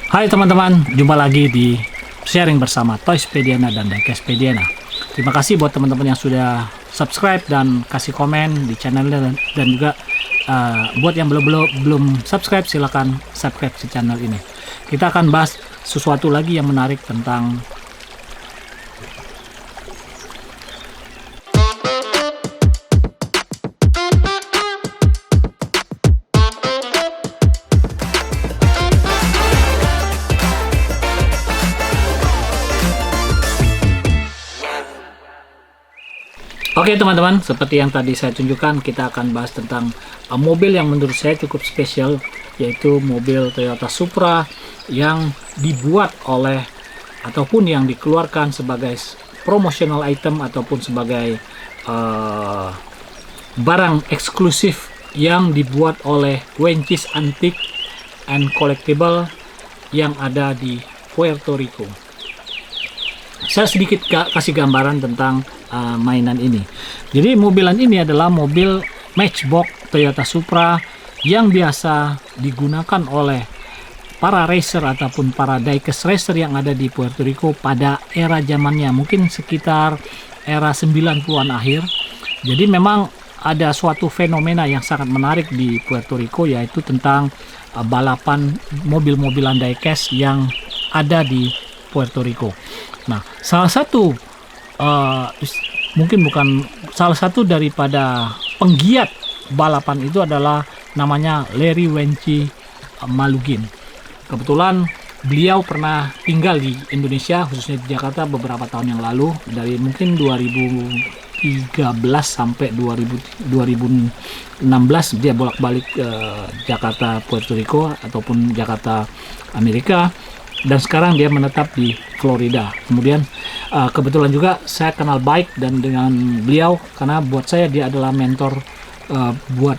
Hai teman-teman, jumpa lagi di sharing bersama Toyspediana dan Diecastpediana. Terima kasih buat teman-teman yang sudah subscribe dan kasih komen di channelnya, dan juga buat yang belum subscribe, silakan subscribe di channel ini. Kita akan bahas sesuatu lagi yang menarik tentang Oke teman-teman, seperti yang tadi saya tunjukkan, kita akan bahas tentang mobil yang menurut saya cukup spesial, yaitu mobil Toyota Supra yang dibuat oleh ataupun yang dikeluarkan sebagai promotional item ataupun sebagai barang eksklusif yang dibuat oleh Wenchis Antique and Collectible yang ada di Puerto Rico. Saya sedikit kasih gambaran tentang mainan ini. Jadi mobilan ini adalah mobil Matchbox Toyota Supra yang biasa digunakan oleh para racer ataupun para diecast racer yang ada di Puerto Rico pada era zamannya, mungkin sekitar era 90-an akhir. Jadi memang ada suatu fenomena yang sangat menarik di Puerto Rico, yaitu tentang balapan mobil-mobilan diecast yang ada di Puerto Rico. Nah, salah satu mungkin bukan salah satu daripada penggiat balapan itu adalah namanya Larry Wenchis Malugin. Kebetulan beliau pernah tinggal di Indonesia, khususnya di Jakarta beberapa tahun yang lalu, dari mungkin 2013 sampai 2016 dia bolak-balik ke Jakarta Puerto Rico ataupun Jakarta Amerika, dan sekarang dia menetap di Florida. Kemudian kebetulan juga saya kenal baik dan dengan beliau, karena buat saya dia adalah mentor buat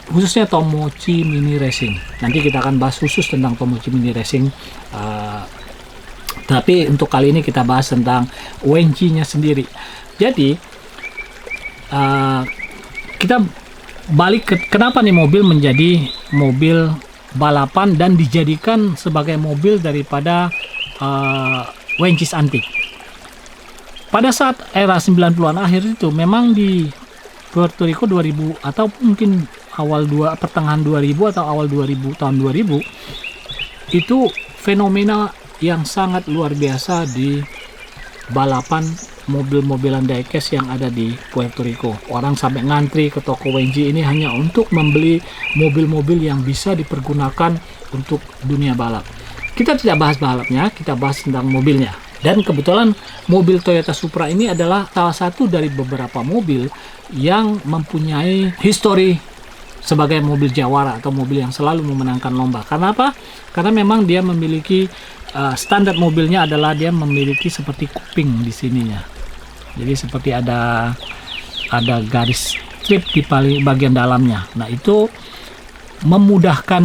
khususnya Tomochi Mini Racing. Nanti kita akan bahas khusus tentang Tomochi Mini Racing, tapi untuk kali ini kita bahas tentang Wenchis-nya sendiri. Jadi kita balik ke kenapa nih mobil menjadi mobil balapan dan dijadikan sebagai mobil daripada Wenchis Antique. Pada saat era 90-an akhir itu memang di Puerto Rico 2000 atau mungkin pertengahan 2000 atau awal 2000 tahun 2000 itu fenomena yang sangat luar biasa di balapan mobil-mobilan diecast yang ada di Puerto Rico. Orang sampai ngantri ke toko Wenchis ini hanya untuk membeli mobil-mobil yang bisa dipergunakan untuk dunia balap. Kita tidak bahas balapnya, kita bahas tentang mobilnya. Dan kebetulan mobil Toyota Supra ini adalah salah satu dari beberapa mobil yang mempunyai histori sebagai mobil jawara atau mobil yang selalu memenangkan lomba. Karena apa? Karena memang dia memiliki standar mobilnya adalah dia memiliki seperti kuping di sininya. Jadi seperti ada garis strip di bagian dalamnya. Nah, itu memudahkan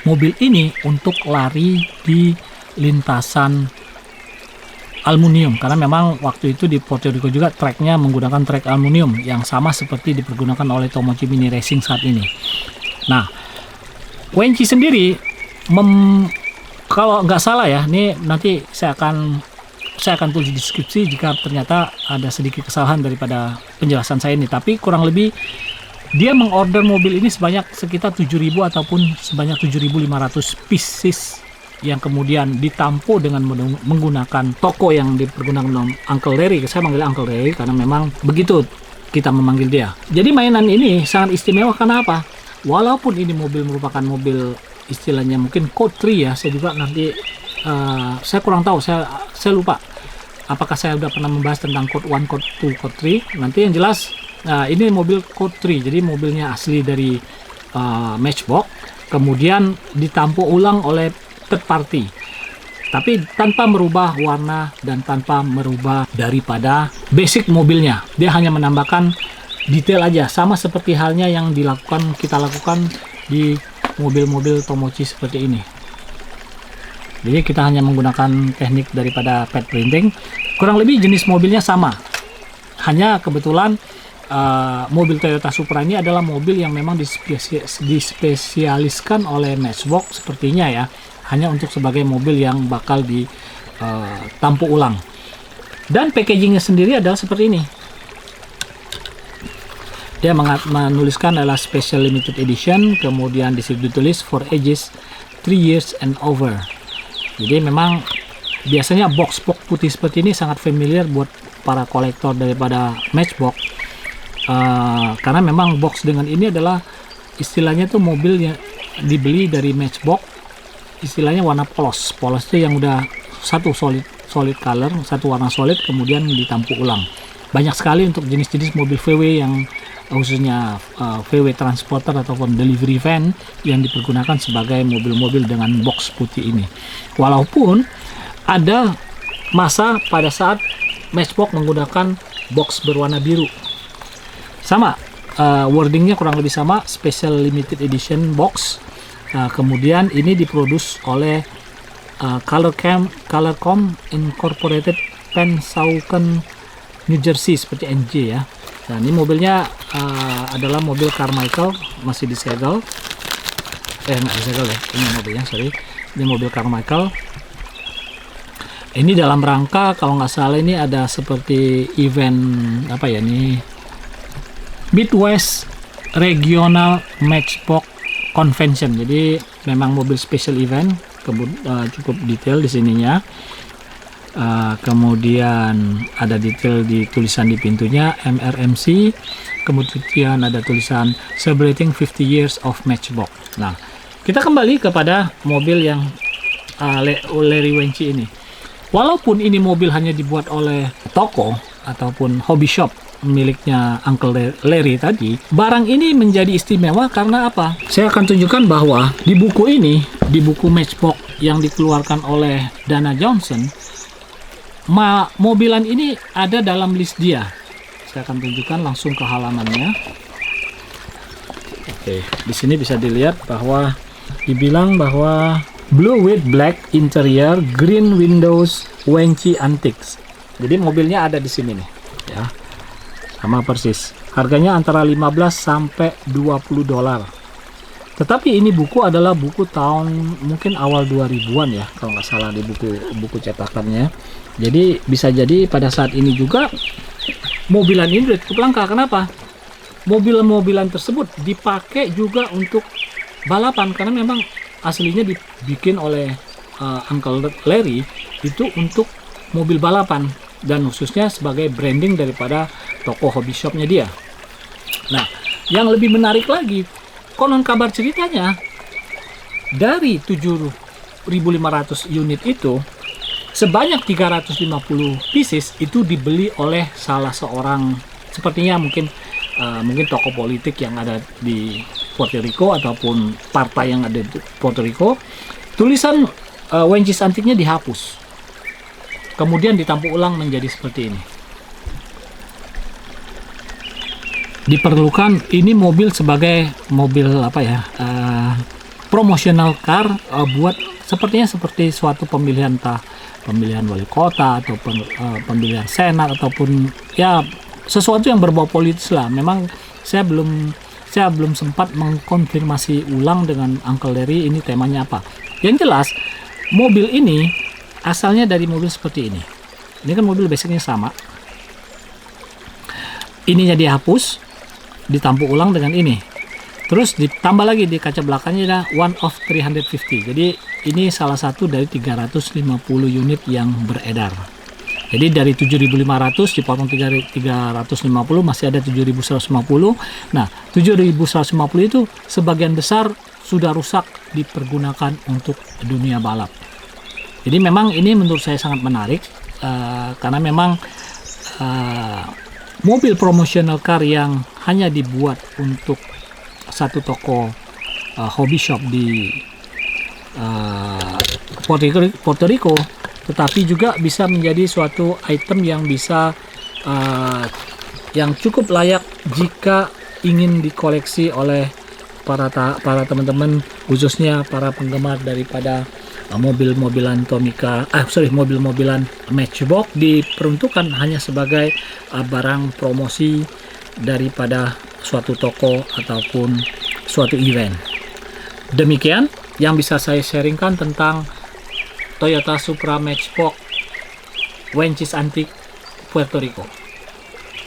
mobil ini untuk lari di lintasan aluminium, karena memang waktu itu di Puerto Rico juga treknya menggunakan trek aluminium yang sama seperti dipergunakan oleh Tomochi Mini Racing saat ini. Nah, Wenchis sendiri kalau nggak salah ya, ini nanti saya akan tulis di deskripsi jika ternyata ada sedikit kesalahan daripada penjelasan saya ini, tapi kurang lebih dia mengorder mobil ini sekitar 7.000 ataupun sebanyak 7.500 pieces yang kemudian ditampo dengan menggunakan toko yang dipergunakan Uncle Larry. Saya manggil Uncle Larry karena memang begitu kita memanggil dia. Jadi mainan ini sangat istimewa karena apa? Walaupun ini mobil merupakan mobil istilahnya mungkin Code 3 ya, saya juga nanti saya kurang tahu, saya lupa apakah saya sudah pernah membahas tentang Code 1, Code 2, Code 3. Nanti yang jelas ini mobil Code 3, jadi mobilnya asli dari Matchbox, kemudian ditampo ulang oleh third party, tapi tanpa merubah warna dan tanpa merubah daripada basic mobilnya. Dia hanya menambahkan detail aja, sama seperti halnya yang kita lakukan di mobil-mobil Tomochi seperti ini. Jadi kita hanya menggunakan teknik daripada pad printing. Kurang lebih jenis mobilnya sama, hanya kebetulan mobil Toyota Supra ini adalah mobil yang memang dispesialiskan oleh Matchbox sepertinya ya, hanya untuk sebagai mobil yang bakal ditampuk ulang. Dan packagingnya sendiri adalah seperti ini. Dia menuliskan adalah special limited edition, kemudian di situ ditulis for ages 3 years and over. Jadi memang biasanya box putih seperti ini sangat familiar buat para kolektor daripada Matchbox, karena memang box dengan ini adalah istilahnya tuh mobil yang dibeli dari Matchbox, istilahnya warna polos itu yang udah satu solid color, satu warna solid, kemudian ditampuk ulang. Banyak sekali untuk jenis-jenis mobil VW yang khususnya VW transporter ataupun delivery van yang dipergunakan sebagai mobil-mobil dengan box putih ini. Walaupun ada masa pada saat Matchbox menggunakan box berwarna biru, sama wordingnya kurang lebih sama, special limited edition box. Kemudian ini diproduksi oleh Colorcom Incorporated, Pennsauken, New Jersey, seperti NJ ya. Nah, ini mobilnya adalah mobil Carmichael, masih disegel. Nggak disegel ya, ini mobilnya, sorry. Ini mobil Carmichael. Ini dalam rangka, kalau nggak salah ini ada seperti event, apa ya, ini Midwest Regional Matchbox Convention. Jadi memang mobil special event, cukup detail di sininya. Kemudian ada detail di tulisan di pintunya MRMC, kemudian ada tulisan Celebrating 50 Years of Matchbox. Nah, kita kembali kepada mobil yang Larry Wenci ini. Walaupun ini mobil hanya dibuat oleh toko ataupun hobby shop miliknya Uncle Larry tadi, barang ini menjadi istimewa karena apa? Saya akan tunjukkan bahwa di buku ini, di buku Matchbox yang dikeluarkan oleh Dana Johnson, mobilan ini ada dalam list dia. Saya akan tunjukkan langsung ke halamannya. Oke, di sini bisa dilihat bahwa dibilang bahwa blue with black interior, green windows, Wenci Antiques. Jadi mobilnya ada di sini nih, ya. Sama persis. Harganya antara 15 sampai 20 dolar. Tetapi ini buku adalah buku tahun mungkin awal 2000-an ya, kalau nggak salah di buku cetakannya. Jadi bisa jadi pada saat ini juga mobilan ini udah cukup langka. Kenapa? Mobil-mobilan tersebut dipakai juga untuk balapan, karena memang aslinya dibikin oleh Uncle Larry itu untuk mobil balapan, dan khususnya sebagai branding daripada toko hobby shopnya dia. Nah, yang lebih menarik lagi, konon kabar ceritanya dari 7.500 unit itu, sebanyak 350 pieces itu dibeli oleh salah seorang, sepertinya mungkin tokoh politik yang ada di Puerto Rico ataupun partai yang ada di Puerto Rico. Tulisan Wencis Antiknya dihapus, kemudian ditampuk ulang menjadi seperti ini. Diperlukan ini mobil sebagai mobil apa ya, promotional car, buat sepertinya seperti suatu pemilihan pemilihan wali kota atau pemilihan senat ataupun ya sesuatu yang berbau politis lah. Memang saya belum sempat mengkonfirmasi ulang dengan Uncle Larry ini temanya apa. Yang jelas mobil ini asalnya dari mobil seperti ini. Ini kan mobil basicnya sama. Ininya dihapus, ditampuk ulang dengan ini. Terus ditambah lagi di kaca belakangnya ada one of 350. Jadi ini salah satu dari 350 unit yang beredar. Jadi dari 7.500 dipotong 350 masih ada 7.150. Nah, 7.150 itu sebagian besar sudah rusak dipergunakan untuk dunia balap. Jadi memang ini menurut saya sangat menarik karena memang mobil promotional car yang hanya dibuat untuk satu toko hobby shop di Puerto Rico, tetapi juga bisa menjadi suatu item yang bisa yang cukup layak jika ingin dikoleksi oleh para teman-teman, khususnya para penggemar daripada mobil-mobilan mobil-mobilan Matchbox. Diperuntukkan hanya sebagai barang promosi daripada suatu toko ataupun suatu event. Demikian yang bisa saya sharingkan tentang Toyota Supra Matchbox Wenches Antik Puerto Rico.